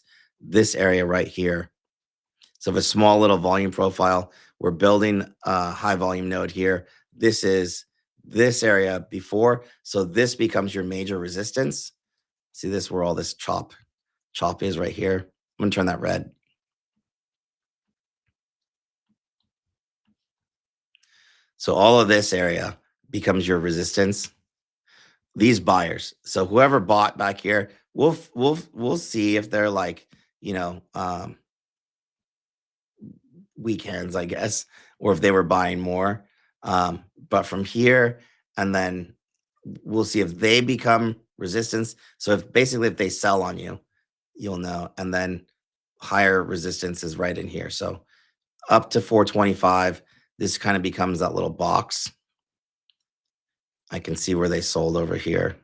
area right here. So if a small little volume profile, we're building a high volume node here. This is this area before. So this becomes your major resistance. See this, where all this chop is right here. I'm going to turn that red. So all of this area becomes your resistance. These buyers. So whoever bought back here, we'll see if they're like, weekends, I guess, or if they were buying more. But from here, and then we'll see if they become resistance. So if they sell on you, you'll know. And then higher resistance is right in here. So up to 425, this kind of becomes that little box. I can see where they sold over here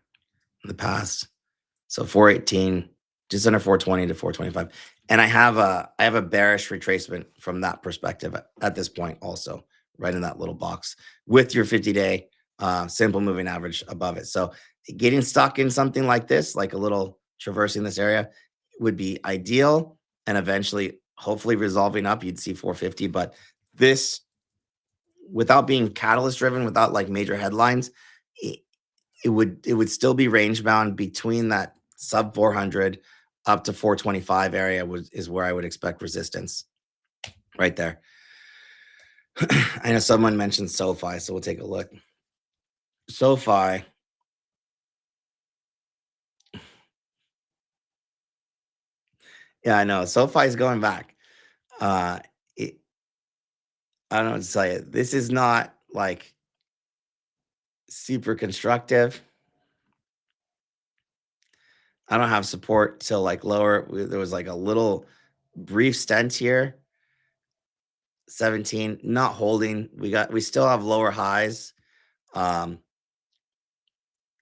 in the past. So 418, just under 420 to 425. And I have a bearish retracement from that perspective at this point also, right in that little box with your 50-day simple moving average above it. So getting stuck in something like this, like a little traversing this area, would be ideal. And eventually, hopefully resolving up, you'd see 450. But this, without being catalyst driven, without like major headlines, it would still be range bound between that sub 400 up to 425 area is where I would expect resistance right there. I know someone mentioned SoFi, so we'll take a look. SoFi. Yeah, I know. SoFi is going back. I don't know what to tell you. This is not like super constructive. I don't have support till like lower. There was like a little brief stent here. 17, not holding. We still have lower highs.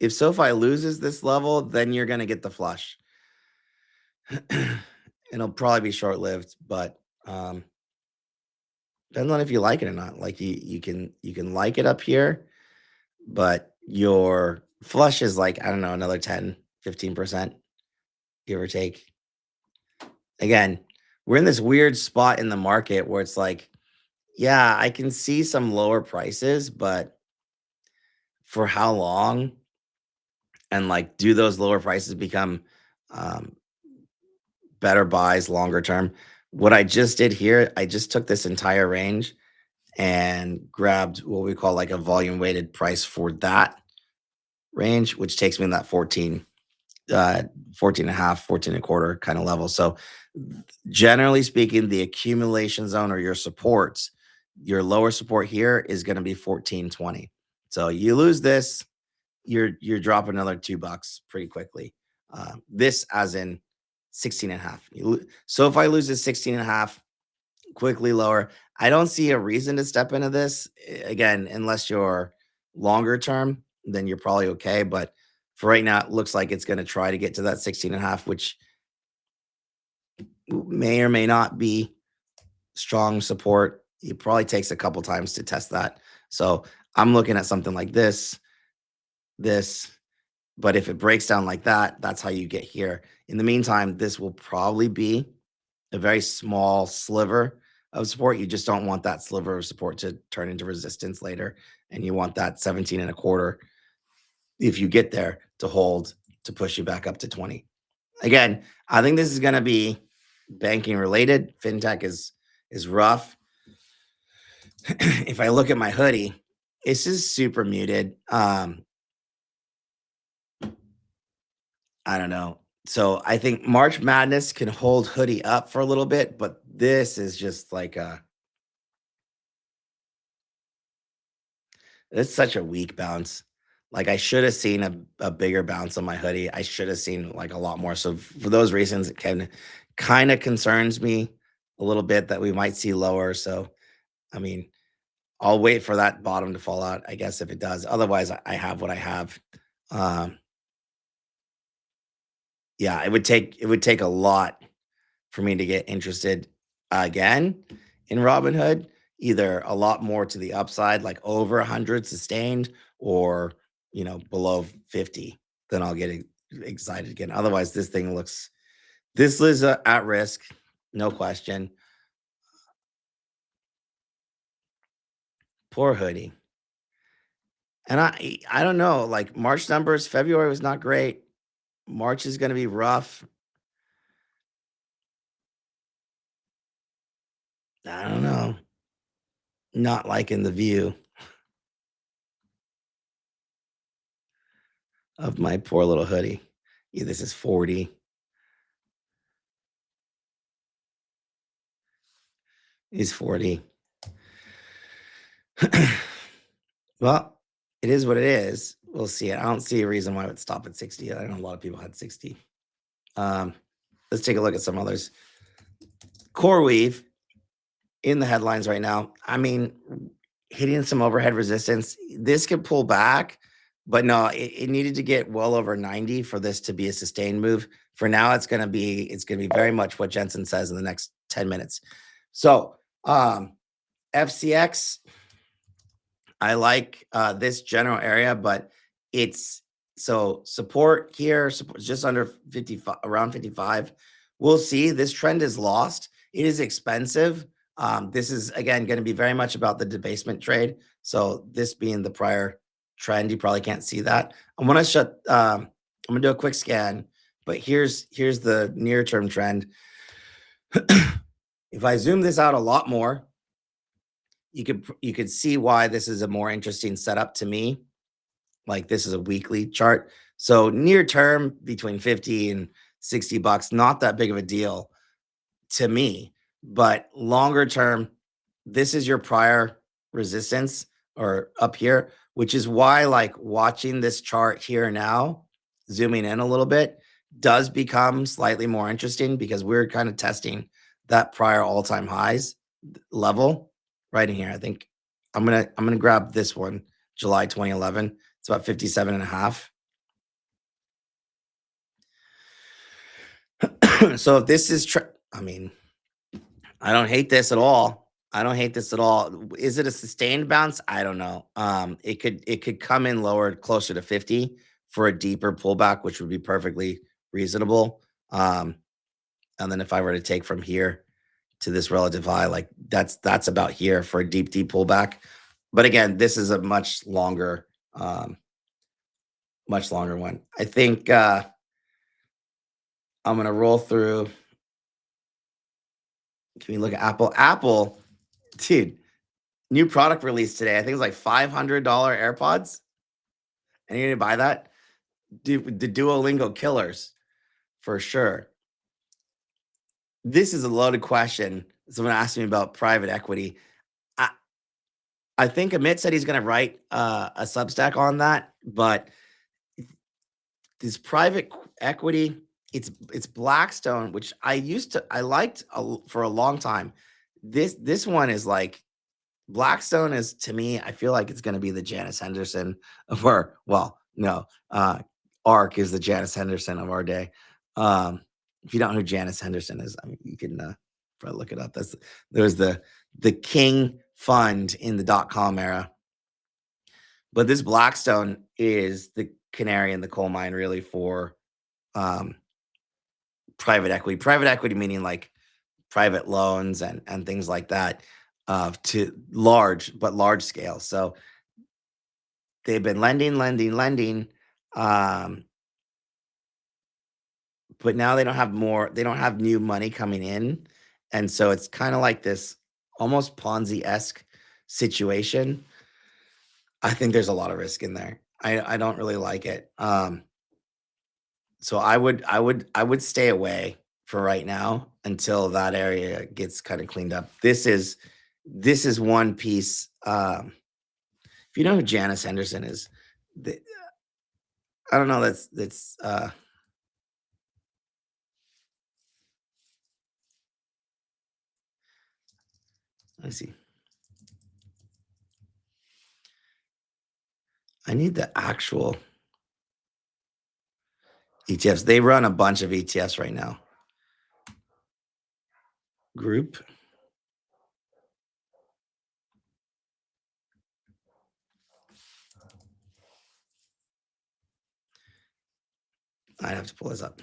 If SoFi loses this level, then you're going to get the flush. It'll probably be short-lived, but depends on if you like it or not. Like you can like it up here, but your flush is like, I don't know, another 10, 15%, give or take. Again, we're in this weird spot in the market where it's like, yeah, I can see some lower prices, but for how long? And like, do those lower prices become better buys longer term. What I just did here, I just took this entire range and grabbed what we call like a volume weighted price for that range, which takes me in that 14, 14 and a half, 14 and a quarter kind of level. So generally speaking, the accumulation zone or your supports, your lower support here is going to be 14.20. So you lose this, you're dropping another $2 pretty quickly. This as in 16 and a half. So if I lose this 16 and a half, quickly lower, I don't see a reason to step into this again, unless you're longer term, then you're probably okay. But for right now, it looks like it's going to try to get to that 16 and a half, which may or may not be strong support. It probably takes a couple times to test that. So I'm looking at something like this, but if it breaks down like that, that's how you get here. In the meantime, this will probably be a very small sliver of support. You just don't want that sliver of support to turn into resistance later. And you want that 17 and a quarter, if you get there, to hold to push you back up to 20. Again, I think this is going to be banking related. Fintech is rough. If I look at my hoodie, this is super muted. I don't know. So I think March Madness can hold hoodie up for a little bit, but this is just like it's such a weak bounce. Like I should have seen a bigger bounce on my hoodie. I should have seen like a lot more. So for those reasons, it kind of concerns me a little bit that we might see lower. So, I mean, I'll wait for that bottom to fall out, I guess, if it does. Otherwise, I have what I have. Yeah, it would take a lot for me to get interested again in Robinhood, either a lot more to the upside, like over 100 sustained, or below 50. Then I'll get excited again. Otherwise, this is at risk, no question. Poor hoodie. And I don't know, like March numbers, February was not great. March is going to be rough. I don't know. Not liking the view of my poor little hoodie. Yeah, this is 40. He's 40. Well, it is what it is. We'll see. I don't see a reason why it would stop at 60. I know a lot of people had 60. Let's take a look at some others. CoreWeave in the headlines right now. I mean, hitting some overhead resistance. This could pull back, but no, it needed to get well over 90 for this to be a sustained move. For now, it's gonna be very much what Jensen says in the next 10 minutes. So FCX, I like this general area, but it's so support here, just under 55, around 55. We'll see. This trend is lost. It is expensive. This is again going to be very much about the debasement trade. So this being the prior trend, you probably can't see that. I'm gonna do a quick scan, but here's the near term trend. If I zoom this out a lot more, you could see why this is a more interesting setup to me. Like this is a weekly chart. So near term between 50 and $60, not that big of a deal to me, but longer term, this is your prior resistance or up here, which is why like watching this chart here now, zooming in a little bit, does become slightly more interesting because we're kind of testing that prior all-time highs level right in here. I think I'm gonna grab this one, July 2011. It's about 57 and a half. So if this is I mean, I don't hate this at all. Is it a sustained bounce? I don't know. It could come in lower, closer to 50 for a deeper pullback, which would be perfectly reasonable. And then if I were to take from here to this relative high, like that's about here for a deep pullback. But again, this is a much longer one. I think I'm gonna roll through Can we look at Apple? Apple, dude, new product release today. I think it was like $500 AirPods. And you're gonna buy that? Dude, the Duolingo killers, for sure. This is a loaded question. Someone asked me about private equity. I think Amit said he's going to write a Substack on that, but this private equity, it's Blackstone, which I liked for a long time. This one is like, Blackstone is, to me, I feel like it's going to be the Janus Henderson of our, well, no, ARK is the Janus Henderson of our day. If you don't know who Janus Henderson is, I mean, you can probably look it up. There's the king fund in the .com era. But this Blackstone is the canary in the coal mine, really, for private equity. Private equity meaning like private loans and things like that, to large scale. So they've been lending. But now they don't have new money coming in. And so it's kind of like this almost Ponzi-esque situation. I think there's a lot of risk in there. I don't really like it. So I would stay away for right now until that area gets kind of cleaned up. This is one piece. If you know who Janus Henderson is, I don't know. That's let me see. I need the actual ETFs. They run a bunch of ETFs right now. Group. I'd have to pull this up.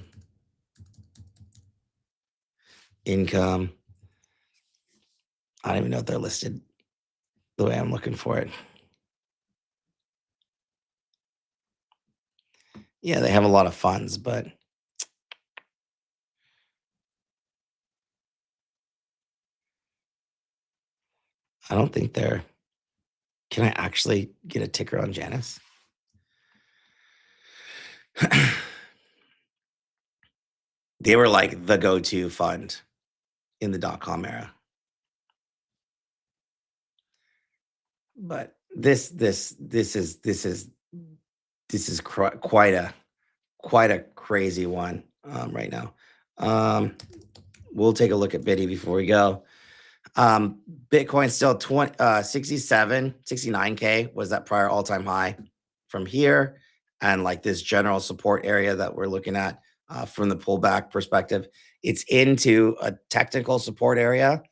Income. I don't even know if they're listed the way I'm looking for it. Yeah, they have a lot of funds, but I don't think they're. Can I actually get a ticker on Janus? They were like the go-to fund in the .com era. But this is quite a crazy one right now. We'll take a look at Biddy before we go. Bitcoin still 69K was that prior all-time high from here, and like this general support area that we're looking at from the pullback perspective, it's into a technical support area.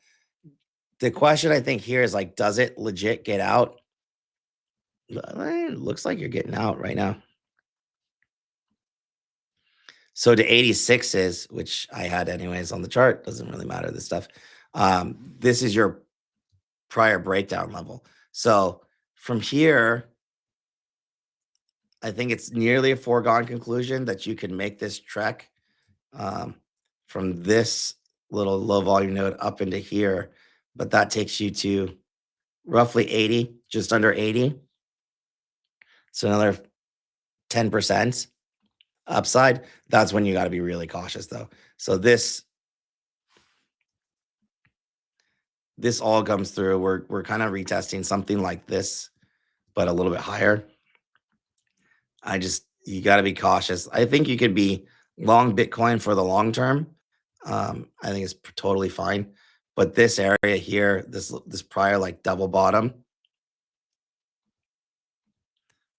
The question I think here is like, does it legit get out? It looks like you're getting out right now. So to 86s, which I had anyways on the chart, doesn't really matter, this stuff. This is your prior breakdown level. So from here, I think it's nearly a foregone conclusion that you can make this trek from this little low volume node up into here, but that takes you to roughly 80, just under 80. So another 10% upside. That's when you got to be really cautious though. So this all comes through. We're kind of retesting something like this, but a little bit higher. You got to be cautious. I think you could be long Bitcoin for the long term. I think it's totally fine. But this area here, this prior like double bottom,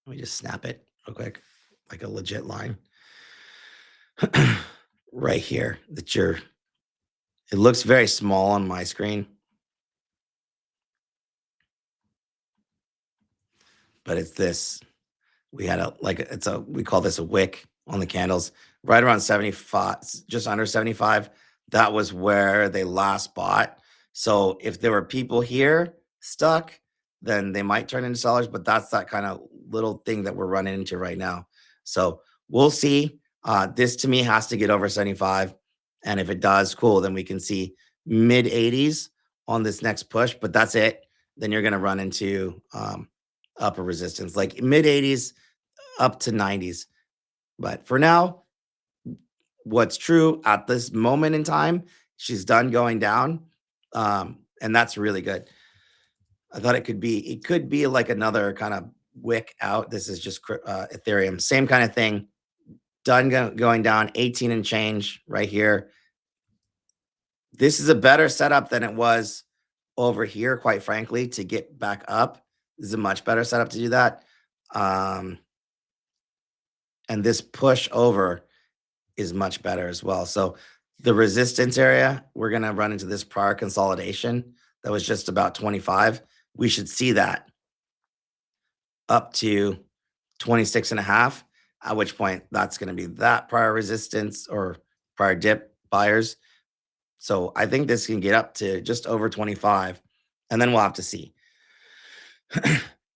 let me just snap it real quick, like a legit line. Right here, it looks very small on my screen, but it's this. We had we call this a wick on the candles, right around 75, just under 75. That was where they last bought. So if there were people here stuck, then they might turn into sellers, but that's that kind of little thing that we're running into right now. So we'll see. This to me has to get over 75. And if it does, cool, then we can see mid 80s on this next push, but that's it. Then you're going to run into upper resistance, like mid 80s up to 90s. But for now, what's true at this moment in time, she's done going down. And that's really good. I thought it could be like another kind of wick out. This is just Ethereum, same kind of thing. Done going down 18 and change right here. This is a better setup than it was over here, quite frankly, to get back up. This is a much better setup to do that. And this push over is much better as well. So the resistance area, we're going to run into this prior consolidation that was just about 25. We should see that up to 26.5, at which point that's going to be that prior resistance or prior dip buyers. So I think this can get up to just over 25, and then we'll have to see.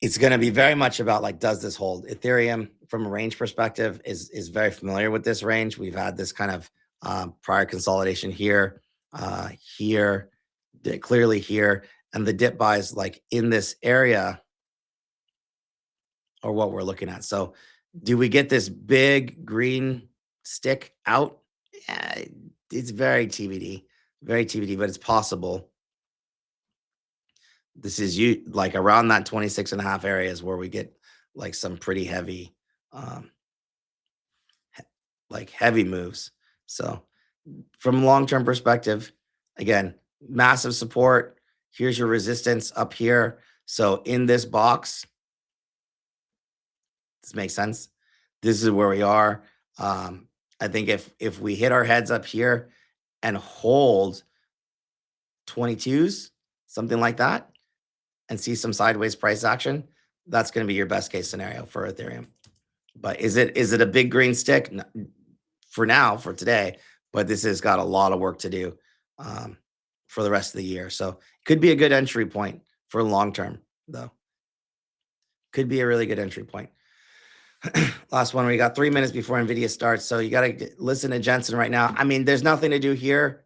It's going to be very much about, like, does this hold? Ethereum, from a range perspective, is very familiar with this range. We've had this kind of prior consolidation here, here, clearly here, and the dip buys like in this area are what we're looking at. So do we get this big green stick out? It's very TBD, but it's possible. This is like around that 26.5 areas where we get like some pretty heavy, like heavy moves. So from a long-term perspective, again, massive support. Here's your resistance up here. So in this box, this makes sense. This is where we are. I think if we hit our heads up here and hold 22s, something like that, and see some sideways price action, that's going to be your best case scenario for Ethereum. But is it a big green stick? For now, for today, but this has got a lot of work to do for the rest of the year. So could be a good entry point for long term, though. Could be a really good entry point. Last one, we got 3 minutes before Nvidia starts. So you got to listen to Jensen right now. I mean, there's nothing to do here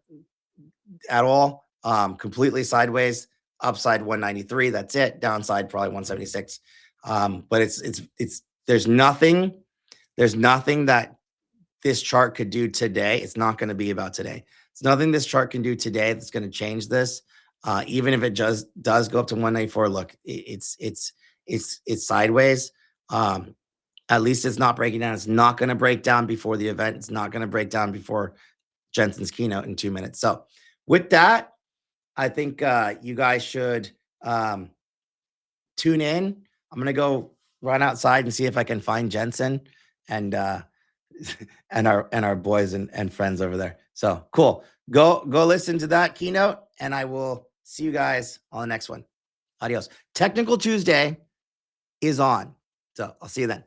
at all. Completely sideways, upside 193. That's it. Downside probably 176. But there's nothing that this chart could do today. It's not going to be about today. It's nothing this chart can do today that's going to change this. Even if it does go up to 194, look, it's sideways. At least it's not breaking down. It's not going to break down before the event. It's not going to break down before Jensen's keynote in 2 minutes. So with that, I think you guys should tune in. I'm going to go run outside and see if I can find Jensen and our boys and friends over there. So cool. Go listen to that keynote, and I will see you guys on the next one. Adios. Technical Tuesday is on. So I'll see you then.